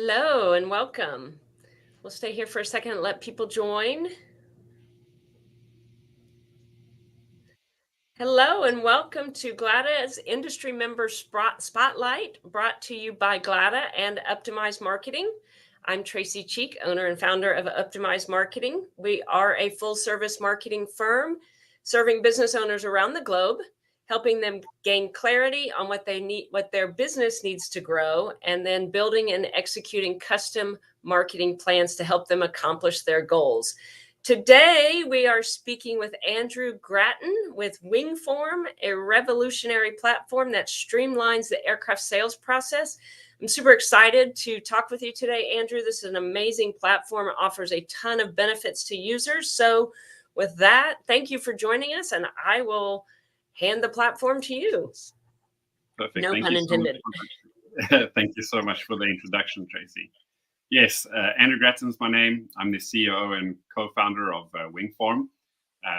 Hello and welcome. We'll stay here for a second and let people join. Hello and welcome to GLADA's Industry Member Spotlight, brought to you by GLADA and Optimize Marketing. I'm Tracy Cheek, owner and founder of Optimize Marketing. We are a full-service marketing firm serving business owners around the globe, helping them gain clarity on what they need, what their business needs to grow, and then building and executing custom marketing plans to help them accomplish their goals. Today, we are speaking with Andrew Grattan with Wingform, a revolutionary platform that streamlines the aircraft sales process. I'm super excited to talk with you today, Andrew. This is an amazing platform. It offers a ton of benefits to users. So with that, thank you for joining us, and I will hand the platform to you. Perfect. No Thank pun you so intended. much. Thank you so much for the introduction, Tracy. Yes, Andrew Grattan is my name. I'm the CEO and co-founder of Wingform.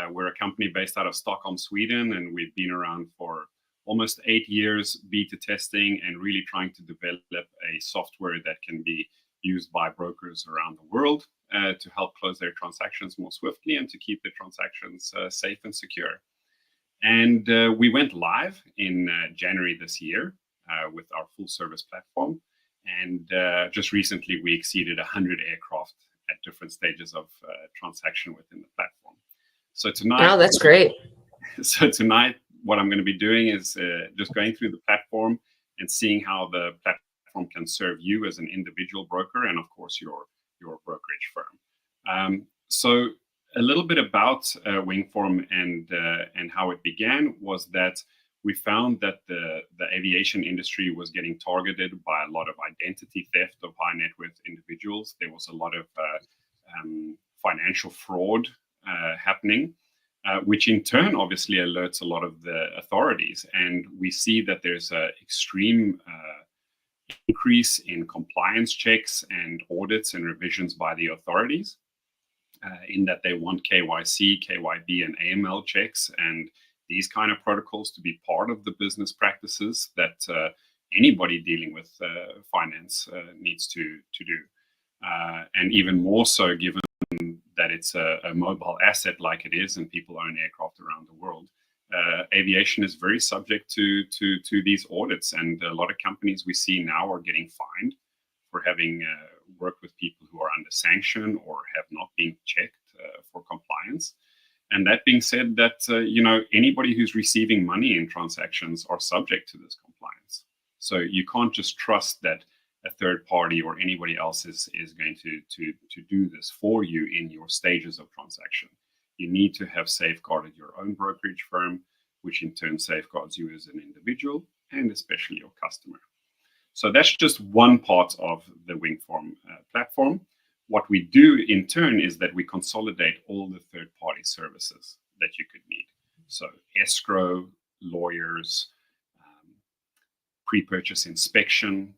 We're a company based out of Stockholm, Sweden, and we've been around for almost 8 years, beta testing and really trying to develop a software that can be used by brokers around the world to help close their transactions more swiftly and to keep the transactions safe and secure. And we went live in January this year with our full service platform. And just recently, we exceeded 100 aircraft at different stages of transaction within the platform. So tonight, Wow, that's great. So tonight, what I'm going to be doing is just going through the platform and seeing how the platform can serve you as an individual broker and, of course, your brokerage firm. So a little bit about Wingform and how it began was that we found that the aviation industry was getting targeted by a lot of identity theft of high net worth individuals. There was a lot of financial fraud happening, which in turn obviously alerts a lot of the authorities. And we see that there's an extreme increase in compliance checks and audits and revisions by the authorities. In that they want KYC, KYB, and AML checks, and these kind of protocols to be part of the business practices that anybody dealing with finance needs to do. And even more so, given that it's a mobile asset like it is, and people own aircraft around the world. Aviation is very subject to these audits, and a lot of companies we see now are getting fined for having worked with people who are under sanction or have not been checked for compliance. And that being said, that anybody who's receiving money in transactions are subject to this compliance. So you can't just trust that a third party or anybody else is going to do this for you in your stages of transaction. You need to have safeguarded your own brokerage firm, which in turn safeguards you as an individual and especially your customer. So that's just one part of the Wingform platform. What we do in turn is that we consolidate all the third-party services that you could need. So escrow, lawyers, pre-purchase inspection,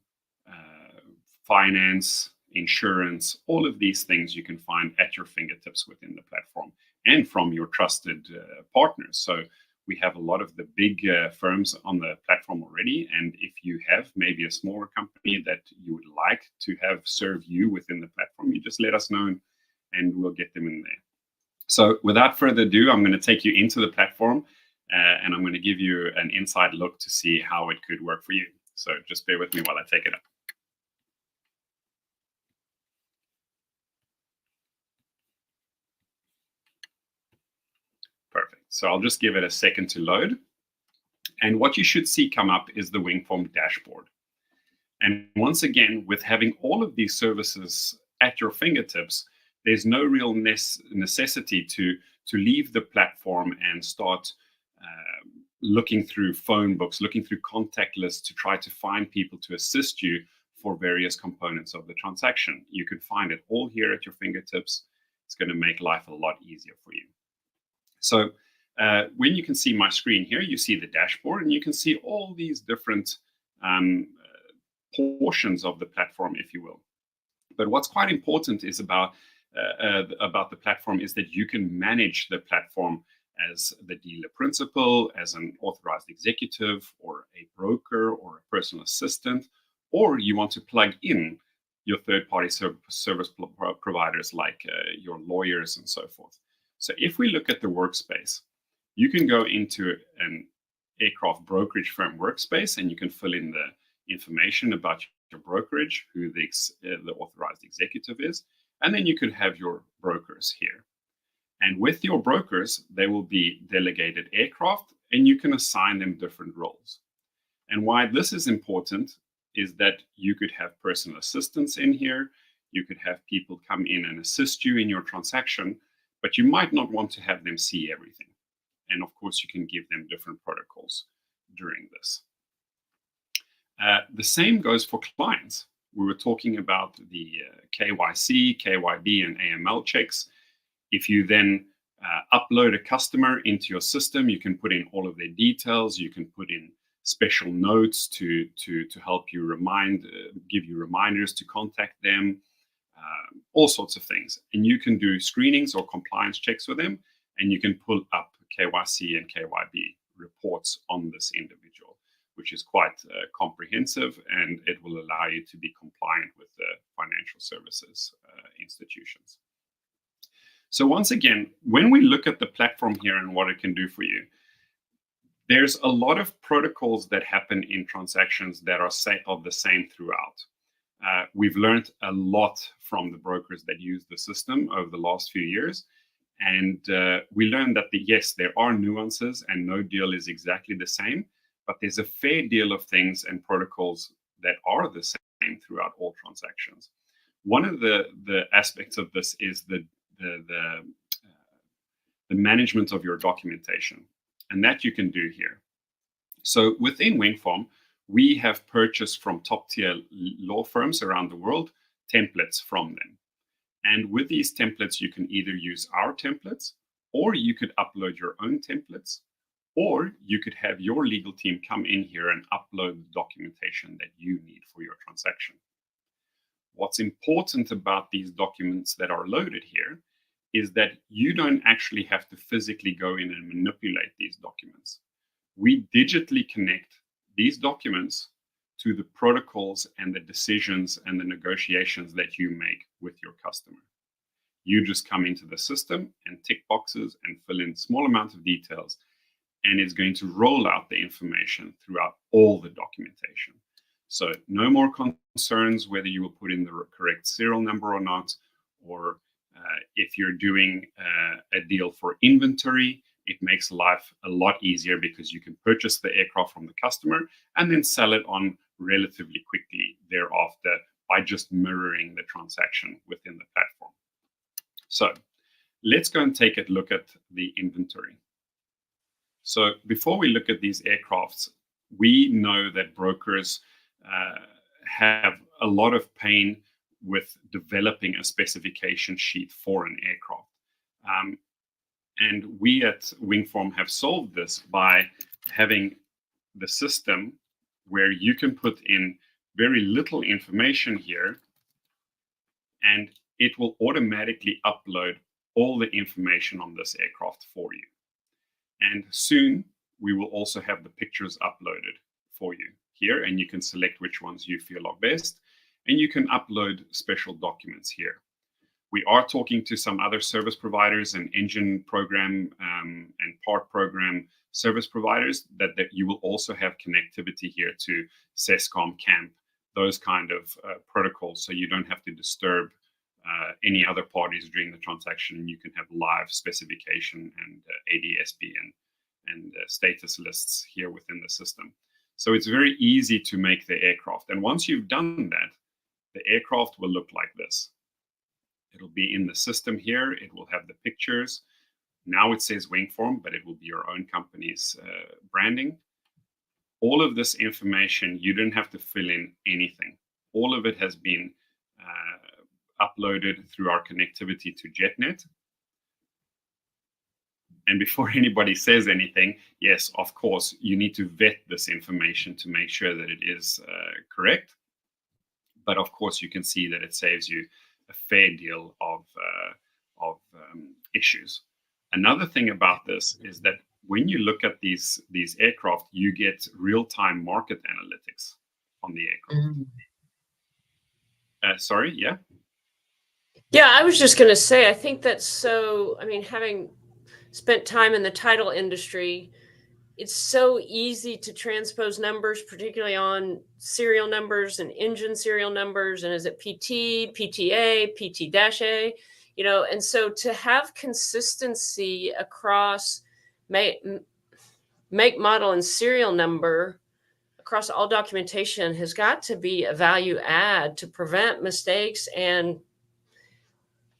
finance, insurance, all of these things you can find at your fingertips within the platform and from your trusted partners. So we have a lot of the big firms on the platform already. And if you have maybe a smaller company that you would like to have serve you within the platform, you just let us know and we'll get them in there. So without further ado, I'm going to take you into the platform and I'm going to give you an inside look to see how it could work for you. So just bear with me while I take it up. Perfect. So I'll just give it a second to load. And what you should see come up is the Wingform dashboard. And once again, with having all of these services at your fingertips, there's no real necessity to leave the platform and start looking through phone books, looking through contact lists to try to find people to assist you for various components of the transaction. You can find it all here at your fingertips. It's going to make life a lot easier for you. So when you can see my screen here, you see the dashboard and you can see all these different portions of the platform, if you will. But what's quite important is about the platform is that you can manage the platform as the dealer principal, as an authorized executive, or a broker, or a personal assistant, or you want to plug in your third-party service providers like your lawyers and so forth. So if we look at the workspace, you can go into an aircraft brokerage firm workspace and you can fill in the information about your brokerage, who the authorized executive is, and then you could have your brokers here. And with your brokers, they will be delegated aircraft and you can assign them different roles. And why this is important is that you could have personal assistants in here. You could have people come in and assist you in your transaction, but you might not want to have them see everything. And of course, you can give them different protocols during this. The same goes for clients. We were talking about the KYC, KYB, and AML checks. If you then upload a customer into your system, you can put in all of their details. You can put in special notes to help you give you reminders to contact them, all sorts of things. And you can do screenings or compliance checks with them, and you can pull up KYC and KYB reports on this individual, which is quite comprehensive, and it will allow you to be compliant with the financial services institutions. So once again, when we look at the platform here and what it can do for you, there's a lot of protocols that happen in transactions that are the same throughout. We've learned a lot from the brokers that use the system over the last few years. And we learned that, yes, there are nuances and no deal is exactly the same, but there's a fair deal of things and protocols that are the same throughout all transactions. One of the aspects of this is the management of your documentation, and that you can do here. So within Wingform, we have purchased from top-tier law firms around the world templates from them. And with these templates, you can either use our templates, or you could upload your own templates, or you could have your legal team come in here and upload the documentation that you need for your transaction. What's important about these documents that are loaded here is that you don't actually have to physically go in and manipulate these documents. We digitally connect these documents to the protocols and the decisions and the negotiations that you make with your customer. You just come into the system and tick boxes and fill in small amount of details, and it's going to roll out the information throughout all the documentation. So no more concerns whether you will put in the correct serial number or not, or if you're doing a deal for inventory, it makes life a lot easier because you can purchase the aircraft from the customer and then sell it on relatively quickly thereafter by just mirroring the transaction within the platform. So let's go and take a look at the inventory. So before we look at these aircrafts, we know that brokers have a lot of pain with developing a specification sheet for an aircraft. And we at Wingform have solved this by having the system where you can put in very little information here, and it will automatically upload all the information on this aircraft for you. And soon we will also have the pictures uploaded for you here, and you can select which ones you feel are best, and you can upload special documents here. We are talking to some other service providers and engine program and part program service providers that you will also have connectivity here to SESCOM, CAMP, those kind of protocols, so you don't have to disturb any other parties during the transaction, and you can have live specification and ADSB and status lists here within the system. So it's very easy to make the aircraft. And once you've done that, the aircraft will look like this. It'll be in the system here. It will have the pictures. Now it says Wingform, but it will be your own company's branding. All of this information, you don't have to fill in anything. All of it has been uploaded through our connectivity to JetNet. And before anybody says anything, yes, of course, you need to vet this information to make sure that it is correct. But of course, you can see that it saves you a fair deal of issues. Another thing about this is that when you look at these aircraft, you get real-time market analytics on the aircraft. Sorry, yeah. Yeah, I was just going to say, I think that's so, I mean, having spent time in the title industry, it's so easy to transpose numbers, particularly on serial numbers and engine serial numbers. And is it PT, PTA, PT-A, and so to have consistency across make, model, and serial number across all documentation has got to be a value add to prevent mistakes and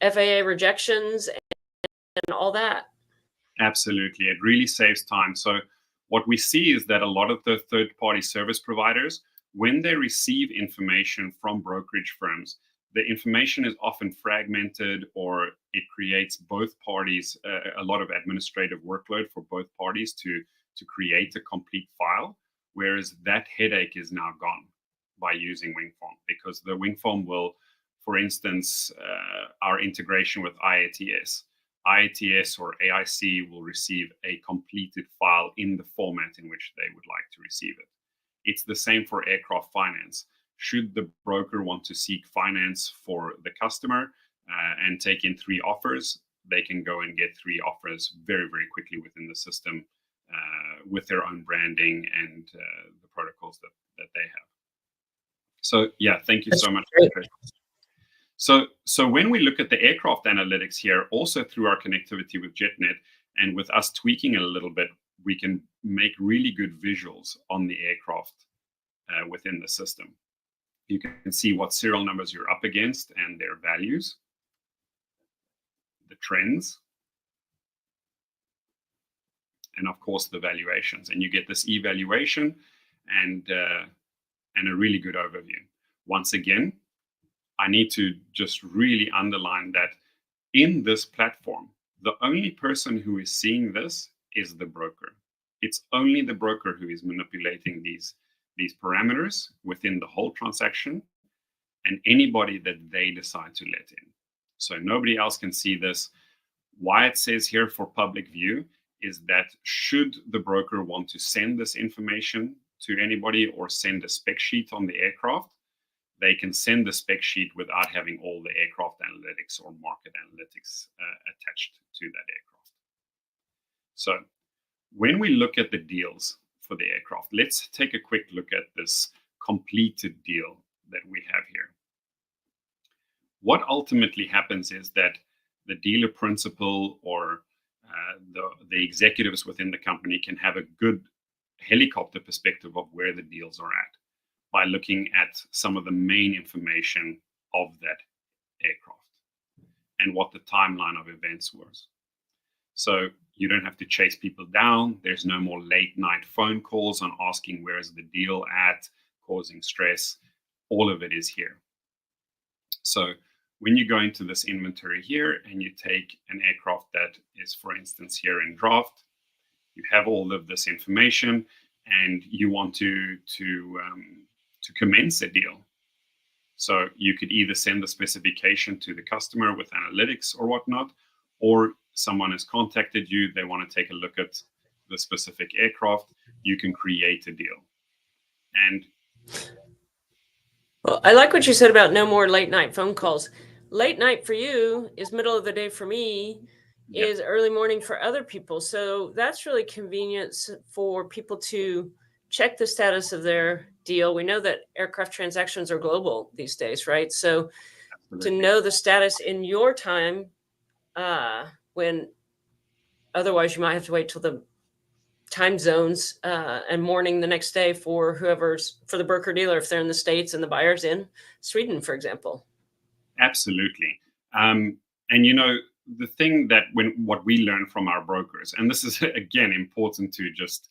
FAA rejections and all that. Absolutely. It really saves time. So what we see is that a lot of the third-party service providers, when they receive information from brokerage firms, the information is often fragmented, or it creates both parties a lot of administrative workload for both parties to create a complete file, whereas that headache is now gone by using Wingform, because the Wingform will, for instance, our integration with IATS or AIC will receive a completed file in the format in which they would like to receive it. It's the same for aircraft finance. Should the broker want to seek finance for the customer and take in 3 offers, they can go and get 3 offers very, very quickly within the system with their own branding and the protocols that they have. So yeah, thank you so much. So when we look at the aircraft analytics here, also through our connectivity with JetNet and with us tweaking it a little bit, we can make really good visuals on the aircraft within the system. You can see what serial numbers you're up against and their values, the trends, and of course the valuations. And you get this evaluation and a really good overview. Once again, I need to just really underline that in this platform, the only person who is seeing this is the broker. It's only the broker who is manipulating these parameters within the whole transaction, and anybody that they decide to let in. So nobody else can see this. Why it says here for public view is that should the broker want to send this information to anybody or send a spec sheet on the aircraft, they can send the spec sheet without having all the aircraft analytics or market analytics attached to that aircraft. So when we look at the deals for the aircraft, let's take a quick look at this completed deal that we have here. What ultimately happens is that the dealer principal or the executives within the company can have a good helicopter perspective of where the deals are at by looking at some of the main information of that aircraft and what the timeline of events was. So you don't have to chase people down. There's no more late night phone calls on asking where is the deal at, causing stress. All of it is here. So when you go into this inventory here and you take an aircraft that is, for instance, here in draft, you have all of this information and you want to commence a deal. So you could either send the specification to the customer with analytics or whatnot, or someone has contacted you, they want to take a look at the specific aircraft, you can create a deal. And well, I like what you said about no more late night phone calls. Late night for you is middle of the day for me, is early morning for other people. So that's really convenient for people to check the status of their deal. We know that aircraft transactions are global these days, right? So to know the status in your time, when otherwise you might have to wait till the time zones and morning the next day for the broker dealer, if they're in the States and the buyer's in Sweden, for example. Absolutely. And the thing that what we learn from our brokers, and this is again important to just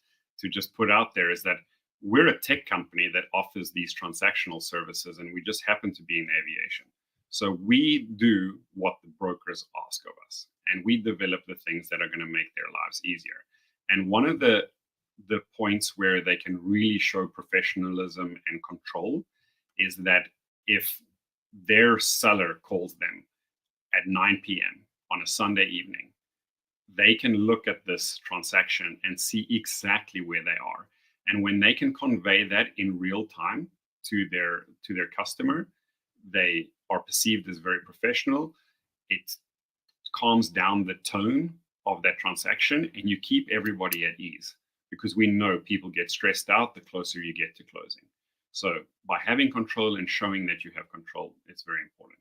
put out there, is that we're a tech company that offers these transactional services, and we just happen to be in aviation. So we do what the brokers ask of us, and we develop the things that are going to make their lives easier. And one of the points where they can really show professionalism and control is that if their seller calls them at 9 p.m. on a Sunday evening, they can look at this transaction and see exactly where they are. And when they can convey that in real time to their customer, they are perceived as very professional. It calms down the tone of that transaction, and you keep everybody at ease, because we know people get stressed out the closer you get to closing. So by having control and showing that you have control, it's very important.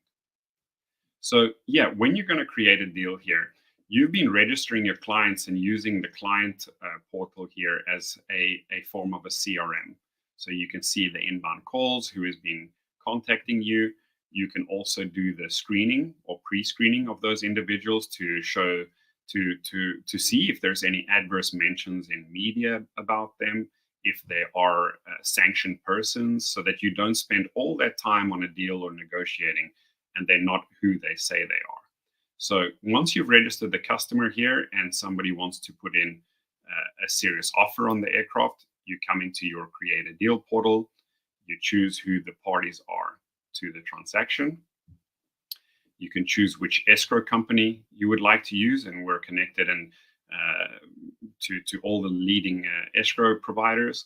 So yeah, when you're going to create a deal here, you've been registering your clients and using the client portal here as a form of a CRM. So you can see the inbound calls, who has been contacting you. You can also do the screening or pre-screening of those individuals to show to see if there's any adverse mentions in media about them, if they are sanctioned persons, so that you don't spend all that time on a deal or negotiating and they're not who they say they are. So once you've registered the customer here and somebody wants to put in a serious offer on the aircraft, you come into your create a deal portal, you choose who the parties are to the transaction. You can choose which escrow company you would like to use, and we're connected and to all the leading escrow providers,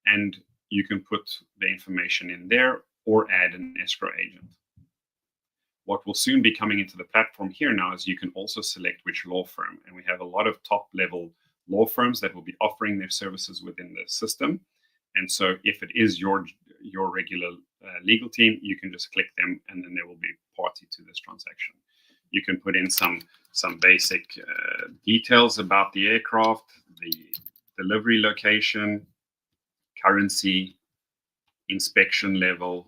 and you can put the information in there or add an escrow agent. What will soon be coming into the platform here now is you can also select which law firm, and we have a lot of top level law firms that will be offering their services within the system. And so if it is your regular legal team, you can just click them and then they will be party to this transaction. You can put in some basic details about the aircraft, the delivery location, currency, inspection level,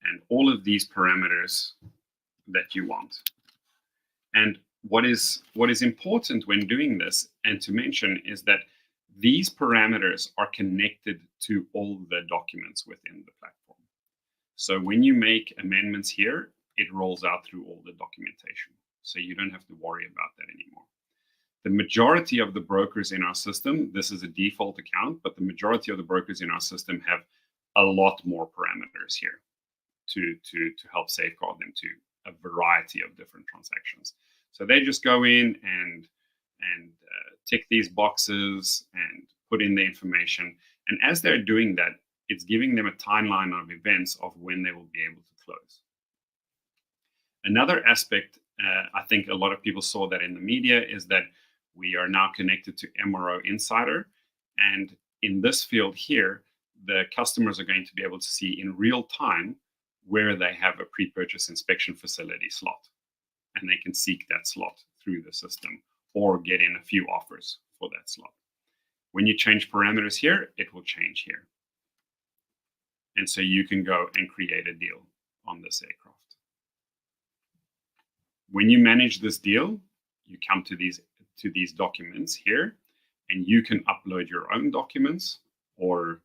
and all of these parameters that you want. And what is important when doing this, and to mention, is that these parameters are connected to all the documents within the platform. So when you make amendments here, it rolls out through all the documentation. So you don't have to worry about that anymore. The majority of the brokers in our system, this is a default account, but the majority of the brokers in our system have a lot more parameters here to help safeguard them to a variety of different transactions. So they just go in and tick these boxes and put in the information. And as they're doing that, it's giving them a timeline of events of when they will be able to close. Another aspect, I think a lot of people saw that in the media, is that we are now connected to MRO Insider. And in this field here, the customers are going to be able to see in real time where they have a pre-purchase inspection facility slot. And they can seek that slot through the system or get in a few offers for that slot. When you change parameters here, it will change here. And so you can go and create a deal on this aircraft. When you manage this deal, you come to these documents here, and you can upload your own documents, or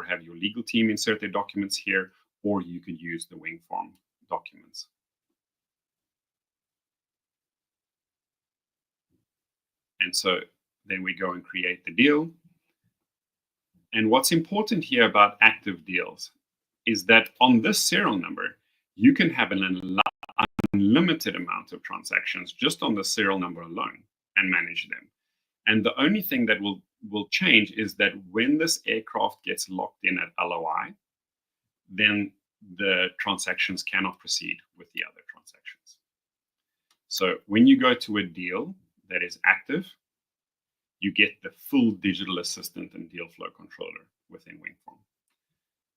have your legal team insert their documents here, or you can use the Wingform documents. And so then we go and create the deal. And what's important here about active deals is that on this serial number, you can have an unlimited amount of transactions just on the serial number alone and manage them. And the only thing that will change is that when this aircraft gets locked in at LOI, then the transactions cannot proceed with the other transactions. So when you go to a deal that is active, you get the full digital assistant and deal flow controller within Wingform.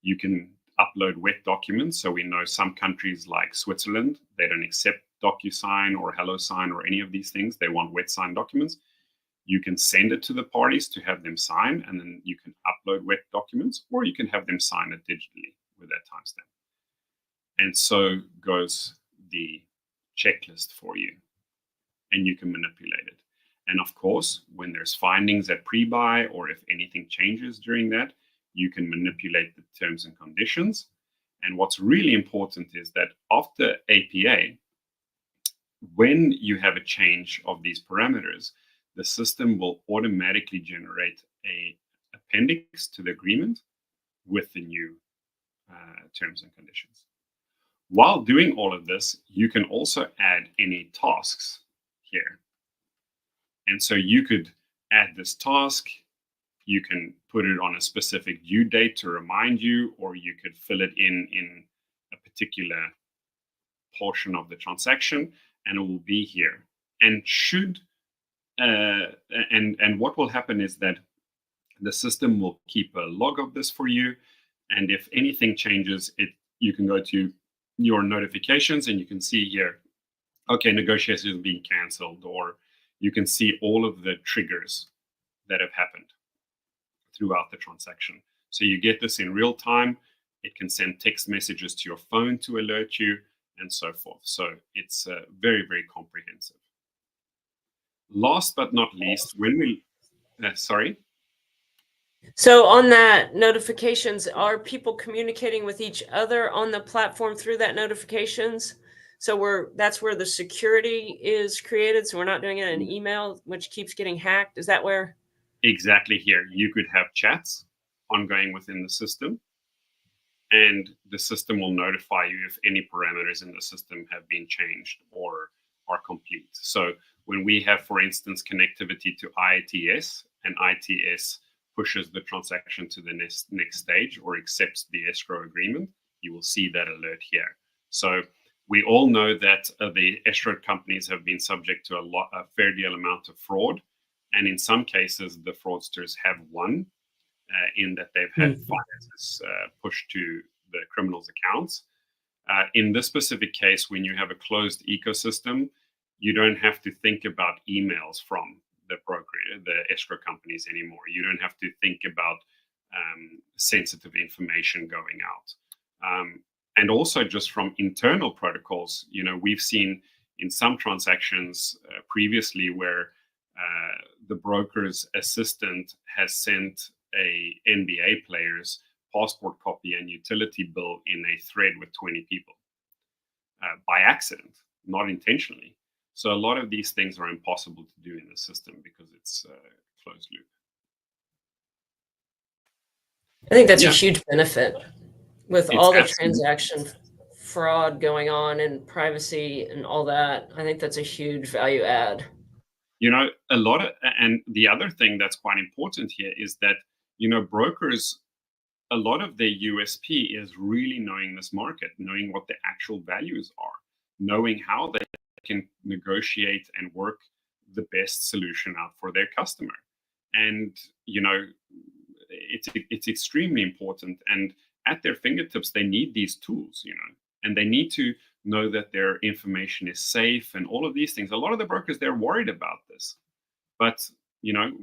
You can upload wet documents. So we know some countries like Switzerland, they don't accept DocuSign or HelloSign or any of these things. They want wet signed documents. You can send it to the parties to have them sign, and then you can upload wet documents, or you can have them sign it digitally with that timestamp. And so goes the checklist for you, and you can manipulate it. And of course, when there's findings at pre-buy, or if anything changes during that, you can manipulate the terms and conditions. And what's really important is that after APA, when you have a change of these parameters, the system will automatically generate an appendix to the agreement with the new terms and conditions. While doing all of this, you can also add any tasks here. And so you could add this task You can put it on a specific due date to remind you, or you could fill it in a particular portion of the transaction, and it will be here. And what will happen is that the system will keep a log of this for you, and if anything changes, you can go to your notifications and you can see here, okay, negotiations being cancelled, or you can see all of the triggers that have happened throughout the transaction. So you get this in real time. It can send text messages to your phone to alert you, and so forth. So it's very, very comprehensive. Last but not least, when we, sorry? So on that notifications, are people communicating with each other on the platform through that notifications? So that's where the security is created. So we're not doing it in email, which keeps getting hacked. Is that where? Exactly here. You could have chats ongoing within the system, and the system will notify you if any parameters in the system have been changed or are complete. So when we have, for instance, connectivity to ITS, and ITS pushes the transaction to the next stage or accepts the escrow agreement, you will see that alert here. So we all know that the escrow companies have been subject to a fair deal amount of fraud. And in some cases, the fraudsters have won in that they've had finances pushed to the criminals' accounts. In this specific case, when you have a closed ecosystem, you don't have to think about emails from the broker, the escrow companies anymore. You don't have to think about sensitive information going out. And also just from internal protocols, we've seen in some transactions previously where the broker's assistant has sent a NBA player's passport copy and utility bill in a thread with 20 people by accident, not intentionally. So a lot of these things are impossible to do in the system because it's closed loop. I think that's a huge benefit with all the absolutely. transaction fraud going on and privacy and all that. I think that's a huge value add. And the other thing that's quite important here is that, brokers, a lot of their USP is really knowing this market, knowing what the actual values are, knowing how they can negotiate and work the best solution out for their customer. And, it's extremely important. And at their fingertips, they need these tools, and they need to know that their information is safe and all of these things. A lot of the brokers, they're worried about this. But,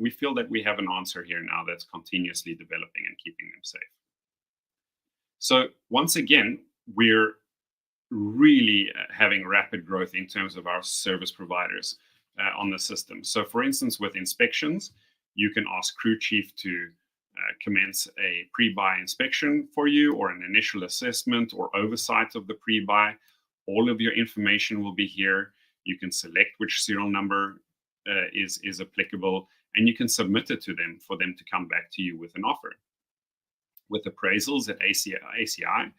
we feel that we have an answer here now that's continuously developing and keeping them safe. So once again, we're really having rapid growth in terms of our service providers on the system. So for instance, with inspections, you can ask crew chief to commence a pre-buy inspection for you, or an initial assessment or oversight of the pre-buy. All of your information will be here. You can select which serial number is applicable, and you can submit it to them for them to come back to you with an offer. With appraisals at ACI,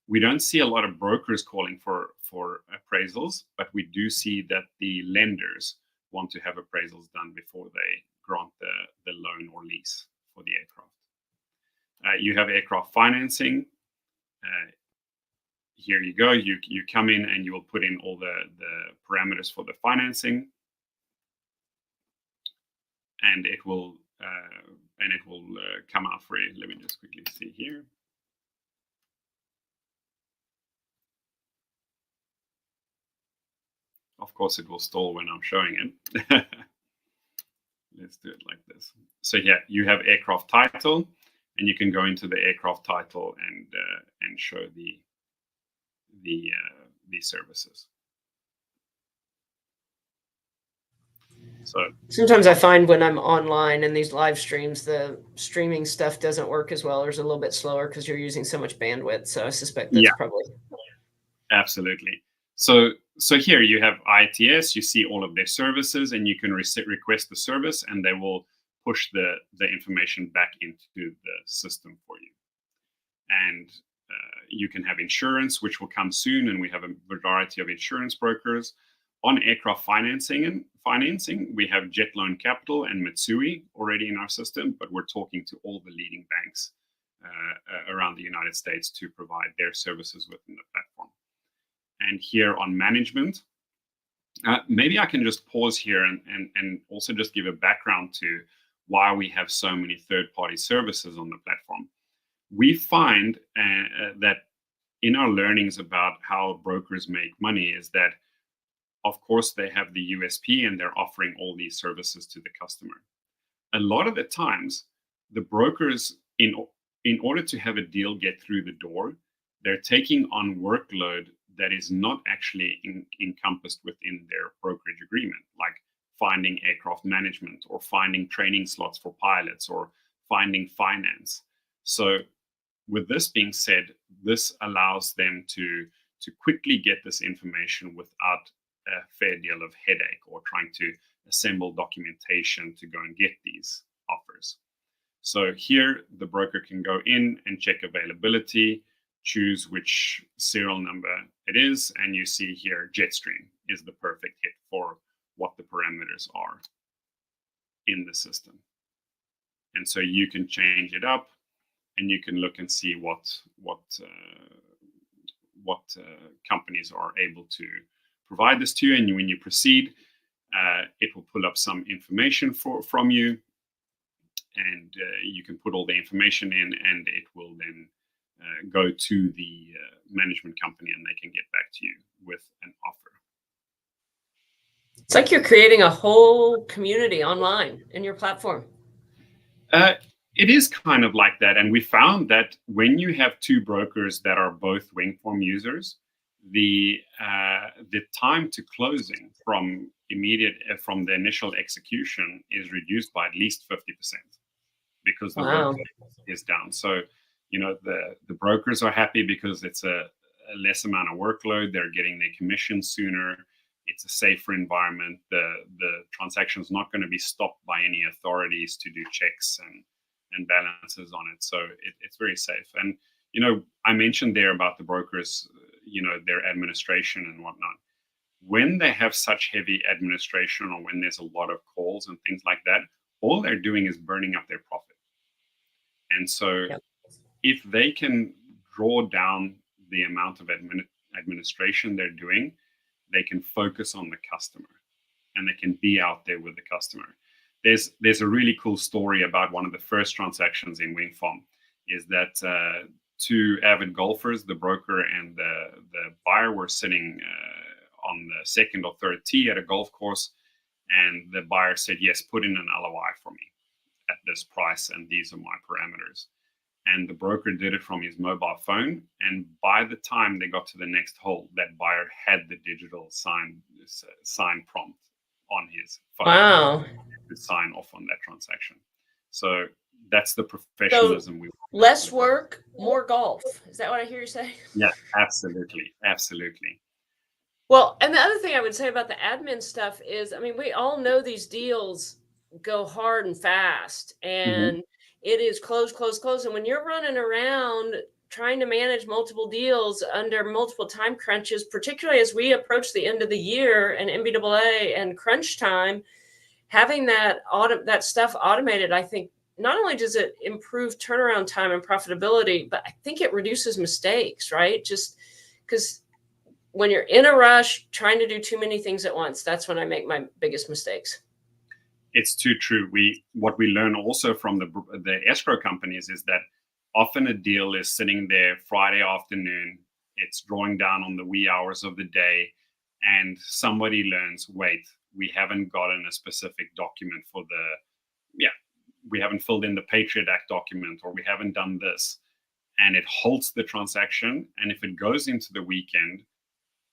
we don't see a lot of brokers calling for appraisals, but we do see that the lenders want to have appraisals done before they grant the loan or lease for the aircraft. You have aircraft financing. Here you go. You come in and you will put in all the parameters for the financing, and it will come out for you. Let me just quickly see here. Of course, it will stall when I'm showing it. Let's do it like this. So yeah, you have aircraft title, and you can go into the aircraft title and show the services. So sometimes I find when I'm online in these live streams, the streaming stuff doesn't work as well, or is a little bit slower because you're using so much bandwidth. So I suspect that's probably. Absolutely. So here you have ITS, you see all of their services, and you can request the service, and they will push the information back into the system for you. And you can have insurance, which will come soon, and we have a variety of insurance brokers. On aircraft financing, we have Jet Loan Capital and Mitsui already in our system, but we're talking to all the leading banks around the United States to provide their services within the platform. And here on management, maybe I can just pause here and also just give a background to why we have so many third-party services on the platform. We find that in our learnings about how brokers make money is that, of course, they have the USP and they're offering all these services to the customer. A lot of the times, the brokers, in order to have a deal get through the door, they're taking on workload that is not actually encompassed within their brokerage agreement, like finding aircraft management or finding training slots for pilots or finding finance. So with this being said, this allows them to quickly get this information without a fair deal of headache or trying to assemble documentation to go and get these offers. So here the broker can go in and check availability, choose which serial number it is, and you see here Jetstream is the perfect hit for what the parameters are in the system. And so you can change it up and you can look and see what companies are able to provide this to you. And when you proceed, it will pull up some information from you, and you can put all the information in, and it will then go to the management company, and they can get back to you with an offer. It's like you're creating a whole community online in your platform. It is kind of like that. And we found that when you have two brokers that are both Wingform users, the time to closing from the initial execution is reduced by at least 50% because the workload is down. So, the brokers are happy because it's a less amount of workload. They're getting their commission sooner. It's a safer environment. The transaction is not going to be stopped by any authorities to do checks and balances on it. So it's very safe. And, I mentioned there about the brokers, their administration and whatnot. When they have such heavy administration or when there's a lot of calls and things like that, all they're doing is burning up their profit. And so if they can draw down the amount of administration they're doing, they can focus on the customer and they can be out there with the customer. There's a really cool story about one of the first transactions in Wingform is that two avid golfers, the broker and the buyer, were sitting on the second or third tee at a golf course, and the buyer said, yes, put in an LOI for me at this price, and these are my parameters. And the broker did it from his mobile phone, and by the time they got to the next hole, that buyer had the digital sign prompt on his phone. Wow. To sign off on that transaction. So that's the professionalism we want. Less work, more golf. Is that what I hear you say? Yeah, absolutely. Absolutely. Well, and the other thing I would say about the admin stuff is, we all know these deals go hard and fast, and it is close. And when you're running around trying to manage multiple deals under multiple time crunches, particularly as we approach the end of the year and MBAA and crunch time, having that stuff automated, I think not only does it improve turnaround time and profitability, but I think it reduces mistakes, right? Just because when you're in a rush, trying to do too many things at once, that's when I make my biggest mistakes. It's too true. What we learn also from the escrow companies is that often a deal is sitting there Friday afternoon, it's drawing down on the wee hours of the day, and somebody learns, wait, we haven't gotten a specific document for we haven't filled in the Patriot Act document, or we haven't done this. And it halts the transaction. And if it goes into the weekend,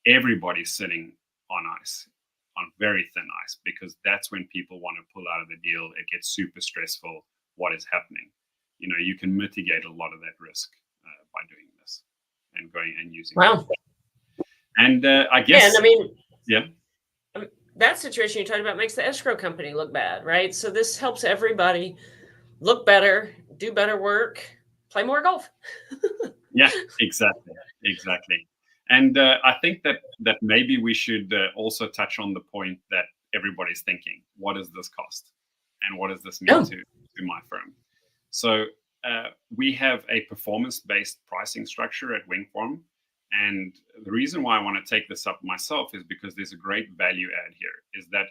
everybody's sitting on ice, on very thin ice, because that's when people want to pull out of the deal. It gets super stressful. What is happening? You can mitigate a lot of that risk by doing this and going and using. Wow. And I guess, that situation you talked about makes the escrow company look bad, right? So this helps everybody look better, do better work, play more golf. Yeah, exactly. And I think that maybe we should also touch on the point that everybody's thinking: what does this cost, and what does this mean to my firm? So we have a performance-based pricing structure at Wingform, and the reason why I want to take this up myself is because there's a great value add here. Is that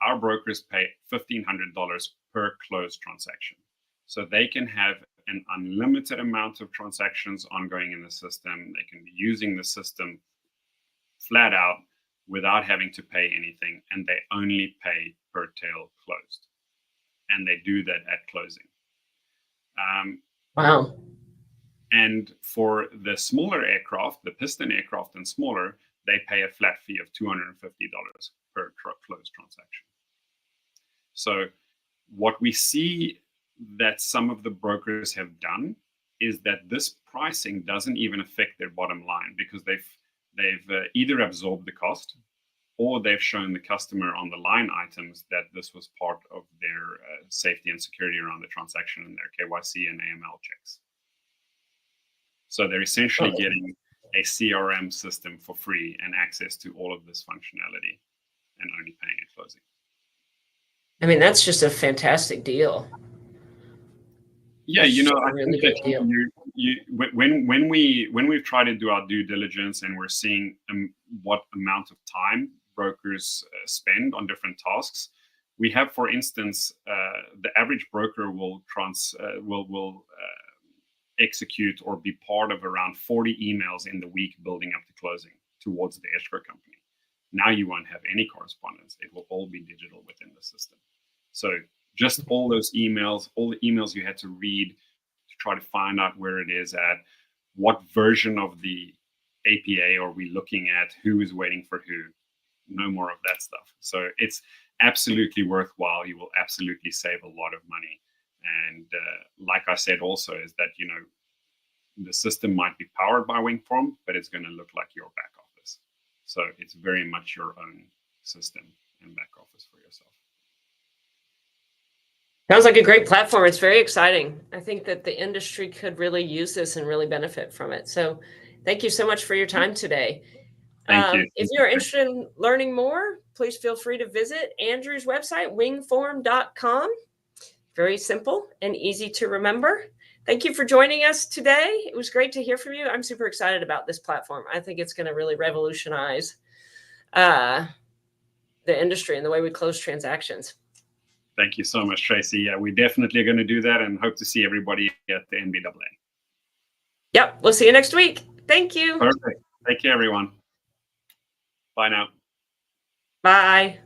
our brokers pay $1,500 per closed transaction, so they can have an unlimited amount of transactions ongoing in the system. They can be using the system flat out without having to pay anything, and they only pay per tail closed, and they do that at closing. Wow. And for the smaller aircraft, the piston aircraft and smaller, they pay a flat fee of $250 per closed transaction. So what we see that some of the brokers have done is that this pricing doesn't even affect their bottom line, because they've either absorbed the cost, or they've shown the customer on the line items that this was part of their safety and security around the transaction and their KYC and AML checks. So they're essentially getting a CRM system for free and access to all of this functionality, and only paying at closing. I mean, that's just a fantastic deal. Yeah, that's you know, a really good deal. When we've tried to do our due diligence and we're seeing what amount of time brokers spend on different tasks, we have, for instance, the average broker will execute or be part of around 40 emails in the week building up to closing towards the escrow company. Now you won't have any correspondence. It will all be digital within the system. So just all those emails, all the emails you had to read to try to find out where it is at, what version of the APA are we looking at, who is waiting for who, no more of that stuff. So it's absolutely worthwhile. You will absolutely save a lot of money. And like I said also, is that, you know, the system might be powered by Wingform, but it's going to look like your back office. So it's very much your own system and back office for yourself. Sounds like a great platform. It's very exciting. I think that the industry could really use this and really benefit from it. So thank you so much for your time today. Thank you. If you're interested in learning more, please feel free to visit Andrew's website, wingform.com. Very simple and easy to remember. Thank you for joining us today. It was great to hear from you. I'm super excited about this platform. I think it's going to really revolutionize the industry and the way we close transactions. Thank you so much, Tracy. Yeah, we definitely are going to do that, and hope to see everybody at the NBAA. Yep. We'll see you next week. Thank you. Perfect. Take care, everyone. Bye now. Bye.